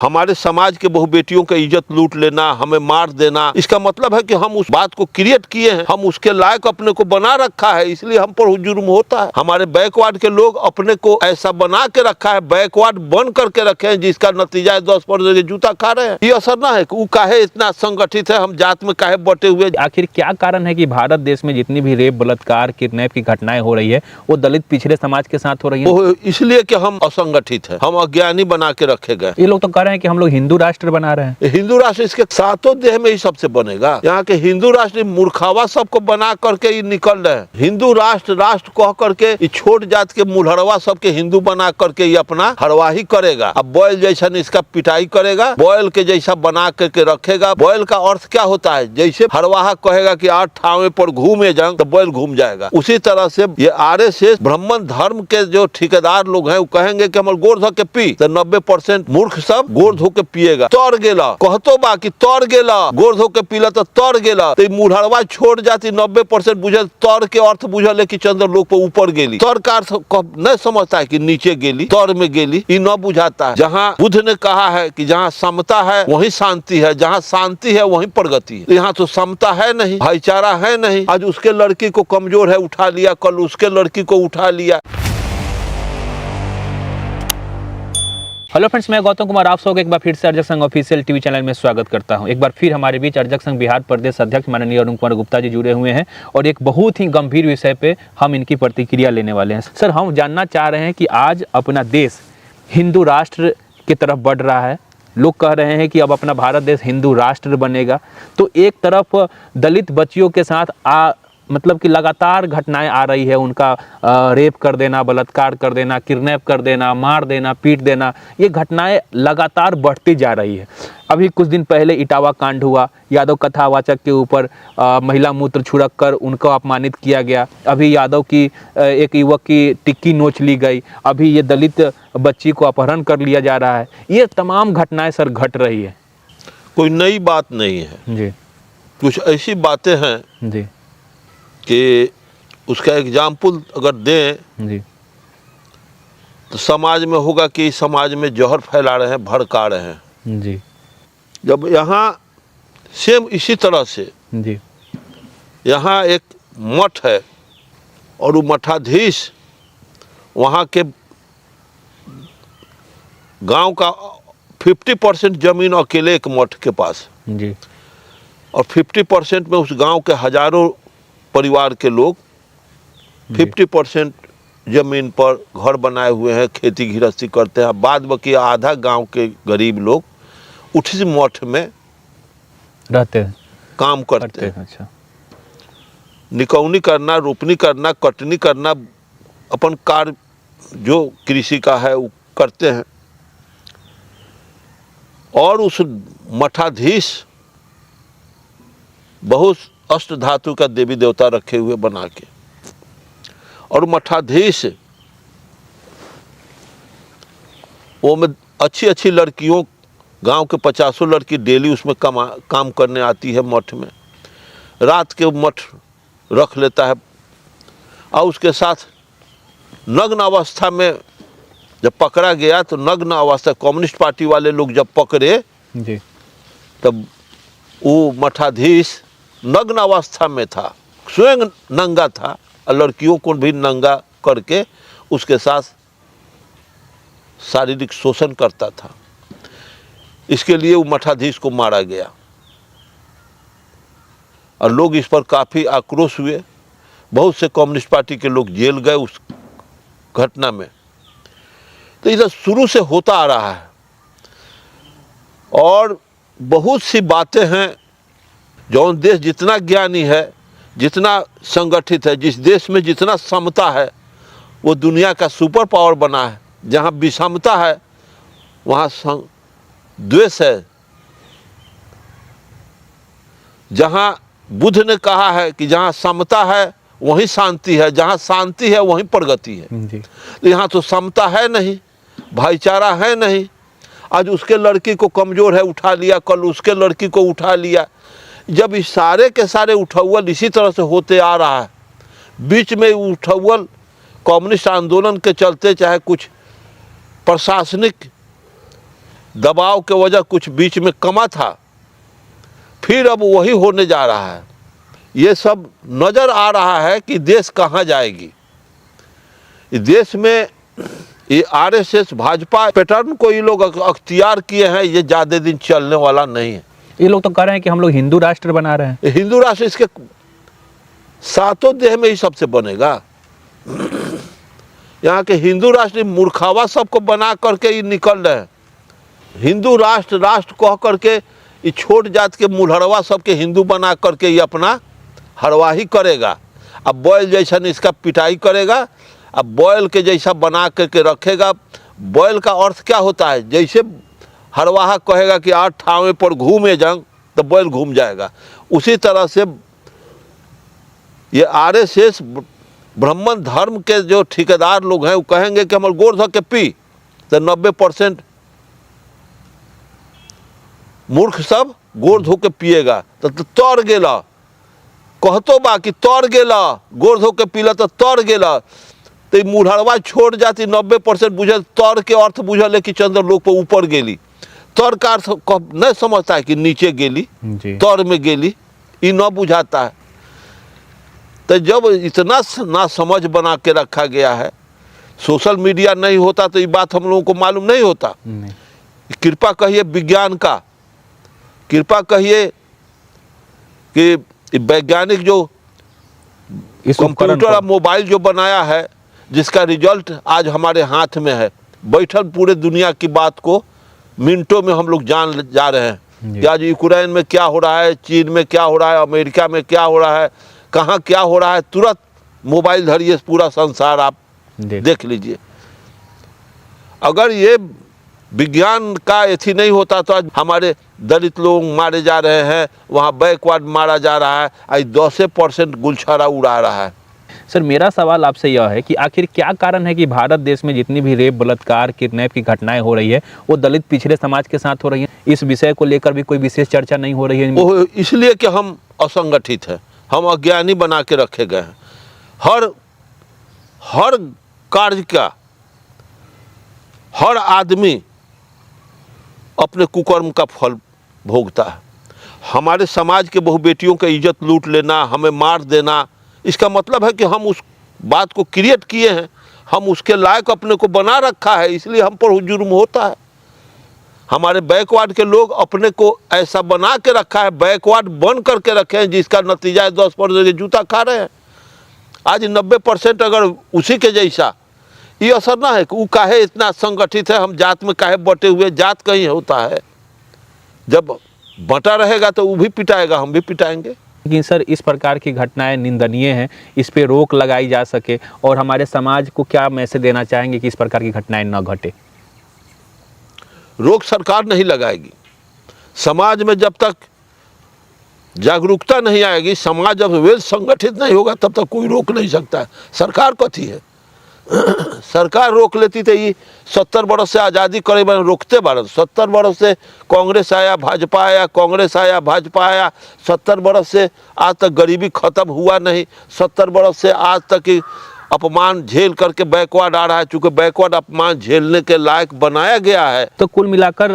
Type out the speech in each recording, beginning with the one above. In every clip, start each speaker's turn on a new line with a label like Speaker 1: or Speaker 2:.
Speaker 1: हमारे समाज के बहु बेटियों का इज्जत लूट लेना, हमें मार देना, इसका मतलब है कि हम उस बात को क्रिएट किए हैं, हम उसके लायक अपने को बना रखा है, इसलिए हम पर जुर्म होता है। हमारे बैकवर्ड के लोग अपने को ऐसा बना के रखा है, बैकवर्ड बन करके रखे हैं, जिसका नतीजा है 10% जूता खा रहे हैं। ये असर ना है कि वो काहे इतना संगठित है, हम जात में काहे बटे हुए।
Speaker 2: आखिर क्या कारण है कि भारत देश में जितनी भी रेप, बलात्कार, किडनैप की घटनाएं हो रही है वो दलित पिछड़े समाज के साथ हो रही है?
Speaker 1: वो इसलिए कि हम असंगठित हैं, हम अज्ञानी बना के रखे गए।
Speaker 2: ये लोग तो कह रहे हैं कि हम लोग हिंदू राष्ट्र बना रहे हैं।
Speaker 1: हिंदू राष्ट्र इसके सातों देह में ही सबसे बनेगा। यहाँ के हिंदू राष्ट्र मूर्खावा सबको बना करके ही निकल रहे हैं। हिंदू राष्ट्र राष्ट्र कह करके छोट जात के मुलहड़वा सबके हिंदू बना करके ये अपना हरवाही करेगा। अब बैल जैसा इसका पिटाई करेगा, बैल के जैसा बना करके रखेगा। बैल का अर्थ क्या होता है? जैसे हरवाहा कहेगा कि 8 ठावे पर घूमे जाऊं तो बैल घूम जाएगा। उसी तरह से ये आरएसएस ब्राह्मण धर्म के जो ठेकेदार लोग हैं वो कहेंगे कि हम गोड़ धो के पी, तो 90% मूर्ख सब गोड़ धो के पिएगा। तर गेला कहतो बा कि तर गेला, गोड़ धो के पीला तो तर गेला, तो मुढ़ड़वा छोड़ जाती 90% बुझल। तर के अर्थ बुझल है कि चंद्र लोक पर ऊपर गेली, तर का अर्थ नहीं समझता है कि नीचे गेली, तर में गेली, ये न बुझाता है। जहाँ बुद्ध ने कहा है कि जहाँ समता है वहीं शांति है, जहाँ शांति है वहीं प्रगति है। यहाँ तो समता है नहीं, भाईचारा है नहीं। आज उसके लड़की को कमजोर है उठा लिया, कल उसके लड़की को उठा लिया।
Speaker 2: हेलो फ्रेंड्स, मैं गौतम कुमार आप सबको एक बार फिर से अर्जक संघ ऑफिशियल टीवी चैनल में स्वागत करता हूं। एक बार फिर हमारे बीच अर्जक संघ बिहार प्रदेश अध्यक्ष माननीय अरुण कुमार गुप्ता जी जुड़े हुए हैं और एक बहुत ही गंभीर विषय पे हम इनकी प्रतिक्रिया लेने वाले हैं। सर, हम जानना चाह रहे हैं कि आज अपना देश हिंदू राष्ट्र की तरफ बढ़ रहा है। लोग कह रहे हैं कि अब अपना भारत देश हिंदू राष्ट्र बनेगा। तो एक तरफ दलित बच्चियों के साथ मतलब कि लगातार घटनाएं आ रही है, उनका रेप कर देना, बलात्कार कर देना, किडनैप कर देना, मार देना, पीट देना, ये घटनाएं लगातार बढ़ती जा रही है। अभी कुछ दिन पहले इटावा कांड हुआ, यादव कथावाचक के ऊपर महिला मूत्र छिड़क कर उनको अपमानित किया गया। अभी यादव की एक युवक की टिक्की नोच ली गई। अभी ये दलित बच्ची को अपहरण कर लिया जा रहा है। ये तमाम घटनाएं सर घट रही है।
Speaker 1: कोई नई बात नहीं है
Speaker 2: जी।
Speaker 1: कुछ ऐसी बातें हैं
Speaker 2: जी
Speaker 1: कि उसका एग्जाम्पल अगर दें
Speaker 2: जी
Speaker 1: तो समाज में होगा कि समाज में जहर फैला रहे हैं, भड़का रहे हैं।
Speaker 2: जी
Speaker 1: जब यहाँ सेम इसी तरह से
Speaker 2: जी
Speaker 1: यहाँ एक मठ है और वो मठाधीश वहाँ के गांव का 50% जमीन अकेले एक मठ के पास
Speaker 2: जी
Speaker 1: और 50% में उस गांव के हजारों परिवार के लोग 50% जमीन पर घर बनाए हुए हैं, खेती गृहस्थी करते हैं। बाद बाकी आधा गांव के गरीब लोग उसी मठ में
Speaker 2: रहते हैं,
Speaker 1: काम करते हैं।
Speaker 2: अच्छा।
Speaker 1: निकौनी करना, रोपनी करना, कटनी करना, अपन कार्य जो कृषि का है वो करते हैं। और उस मठाधीश बहुत अष्ट धातु का देवी देवता रखे हुए बना के, और मठाधीश वो में अच्छी अच्छी लड़कियों, गांव के 50 लड़की डेली उसमें काम करने आती है मठ में। रात के मठ रख लेता है और उसके साथ नग्न अवस्था में जब पकड़ा गया तो नग्न अवस्था कम्युनिस्ट पार्टी वाले लोग जब पकड़े
Speaker 2: जी
Speaker 1: तब वो मठाधीश नग्न अवस्था में था, स्वयं नंगा था और लड़कियों को भी नंगा करके उसके साथ शारीरिक शोषण करता था। इसके लिए वो मठाधीश को मारा गया और लोग इस पर काफ़ी आक्रोश हुए। बहुत से कम्युनिस्ट पार्टी के लोग जेल गए उस घटना में। तो इधर शुरू से होता आ रहा है और बहुत सी बातें हैं। जो देश जितना ज्ञानी है, जितना संगठित है, जिस देश में जितना समता है, वो दुनिया का सुपर पावर बना है। जहाँ विषमता है वहाँ द्वेष है। जहाँ बुद्ध ने कहा है कि जहाँ समता है वहीं शांति है, जहाँ शांति है वहीं प्रगति है। तो यहाँ तो समता है नहीं, भाईचारा है नहीं। आज उसके लड़की को कमजोर है उठा लिया, कल उसके लड़की को उठा लिया। जब इस सारे के सारे उठौल इसी तरह से होते आ रहा है, बीच में उठौल कम्युनिस्ट आंदोलन के चलते चाहे कुछ प्रशासनिक दबाव के वजह कुछ बीच में कमा था, फिर अब वही होने जा रहा है। ये सब नज़र आ रहा है कि देश कहाँ जाएगी। इस देश में ये आरएसएस भाजपा पैटर्न को ये लोग अख्तियार किए हैं, ये ज़्यादा दिन चलने वाला नहीं है।
Speaker 2: ये लोग तो कह रहे हैं कि हम लोग हिंदू राष्ट्र बना रहे हैं।
Speaker 1: हिंदू राष्ट्र इसके सातों देह में ही सबसे बनेगा। यहाँ के हिंदू राष्ट्र मूर्खावा सबको बना करके ये निकल रहे हैं। हिंदू राष्ट्र राष्ट्र कह करके ये छोट जात के मुलहड़वा सबके हिंदू बना करके ये अपना हरवाही करेगा। अब बैल जैसा इसका पिटाई करेगा, अब बैल के जैसा बना करके रखेगा। बैल का अर्थ क्या होता है? जैसे हरवाहा कहेगा कि 8 ठावे पर घूमे जंग, तो बैल घूम जाएगा। उसी तरह से ये आरएसएस ब्राह्मण धर्म के जो ठेकेदार लोग हैं वो कहेंगे कि हमारे गोड़ धो के पी, तो 90% मूर्ख सब गोड़ धो के पिएगा। तो तर गेला, कहतो बा कि तर गेला, गोड़ धो के पीला तो तर गेला। तो मुढ़वा छोड़ जाती 90% बुझल, तर के अर्थ बुझल है कि चंद्रलोक पर ऊपर गेली। तर का अर्थ नहीं समझता है कि नीचे गेली, तर में गेली, ये न बुझाता है। तो जब इतना ना समझ बना के रखा गया है, सोशल मीडिया नहीं होता तो ये बात हम लोगों को मालूम नहीं होता। कृपा कहिए विज्ञान का, कृपा कहिए कि वैज्ञानिक जो कंप्यूटर और मोबाइल जो बनाया है, जिसका रिजल्ट आज हमारे हाथ में है, बैठल पूरे दुनिया की बात को मिनटों में हम लोग जान जा रहे हैं कि आज यूक्रेन में क्या हो रहा है, चीन में क्या हो रहा है, अमेरिका में क्या हो रहा है, कहाँ क्या हो रहा है। तुरंत मोबाइल धरिए, पूरा संसार आप देख लीजिए। अगर ये विज्ञान का एथी नहीं होता तो आज हमारे दलित लोग मारे जा रहे हैं, वहाँ बैकवर्ड मारा जा रहा है, आज 10% गुलछरा उड़ा रहा है।
Speaker 2: सर, मेरा सवाल आपसे यह है कि आखिर क्या कारण है कि भारत देश में जितनी भी रेप, बलात्कार, किडनैप की घटनाएं हो रही है वो दलित पिछड़े समाज के साथ हो रही है? इस विषय को लेकर भी कोई विशेष चर्चा नहीं हो रही है?
Speaker 1: वो इसलिए कि हम असंगठित हैं, हम अज्ञानी बना के रखे गए हैं। हर कार्य का हर आदमी अपने कुकर्म का फल भोगता है। हमारे समाज के बहु बेटियों की इज्जत लूट लेना, हमें मार देना, इसका मतलब है कि हम उस बात को क्रिएट किए हैं, हम उसके लायक अपने को बना रखा है, इसलिए हम पर जुर्म होता है। हमारे बैकवर्ड के लोग अपने को ऐसा बना के रखा है, बैकवर्ड बन करके रखे हैं, जिसका नतीजा है 10% जूता खा रहे हैं। आज 90% अगर उसी के जैसा, ये असर ना है कि वो काहे इतना संगठित है, हम जात में काहे बटे हुए, जात कहीं होता है। जब बटा रहेगा तो वो भी पिटाएगा, हम भी पिटाएंगे।
Speaker 2: लेकिन सर, इस प्रकार की घटनाएं निंदनीय हैं, इस पे रोक लगाई जा सके, और हमारे समाज को क्या मैसेज देना चाहेंगे कि इस प्रकार की घटनाएं न घटे?
Speaker 1: रोक सरकार नहीं लगाएगी। समाज में जब तक जागरूकता नहीं आएगी, समाज जब वेल संगठित नहीं होगा, तब तक कोई रोक नहीं सकता है। सरकार कथी है? सरकार रोक लेती तो ये 70 बरस से आज़ादी करे बन रोकते बारह। 70 बरस से कांग्रेस आया, भाजपा आया, कांग्रेस आया, भाजपा आया। 70 बरस से आज तक गरीबी खत्म हुआ नहीं। 70 बरस से आज तक अपमान झेल करके बैकवर्ड आ रहा है। चूंकि बैकवर्ड अपमान झेलने के लायक बनाया गया है,
Speaker 2: तो कुल मिलाकर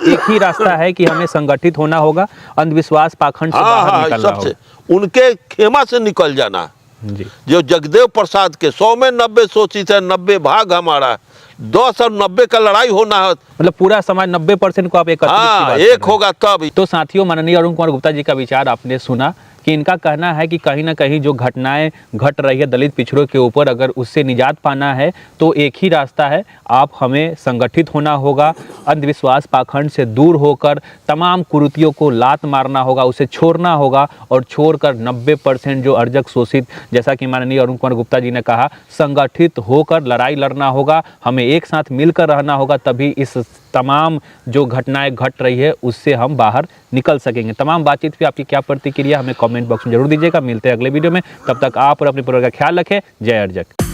Speaker 2: एक ही रास्ता है कि हमें संगठित होना होगा, अंधविश्वास पाखंड से बाहर निकलना होगा।
Speaker 1: उनके खेमा से निकल जाना
Speaker 2: जी।
Speaker 1: जो जगदेव प्रसाद के 100 में 90 सोची थे, 90 भाग हमारा, 10 और 90 का लड़ाई होना है।
Speaker 2: मतलब पूरा समाज 90% को आप
Speaker 1: एक होगा तब।
Speaker 2: तो साथियों, माननीय अरुण कुमार गुप्ता जी का विचार आपने सुना कि इनका कहना है कि कहीं ना कहीं जो घटनाएं घट रही है दलित पिछड़ों के ऊपर, अगर उससे निजात पाना है तो एक ही रास्ता है, आप हमें संगठित होना होगा, अंधविश्वास पाखंड से दूर होकर तमाम कुरीतियों को लात मारना होगा, उसे छोड़ना होगा, और छोड़कर 90% जो अर्जक शोषित, जैसा कि माननीय अरुण कुमार गुप्ता जी ने कहा, संगठित होकर लड़ाई लड़ना होगा, हमें एक साथ मिलकर रहना होगा, तभी इस तमाम जो घटनाएं घट रही है उससे हम बाहर निकल सकेंगे। तमाम बातचीत पे आपकी क्या प्रतिक्रिया हमें कमेंट बॉक्स में जरूर दीजिएगा। मिलते हैं अगले वीडियो में, तब तक आप और अपने परिवार का ख्याल रखें। जय अर्जक।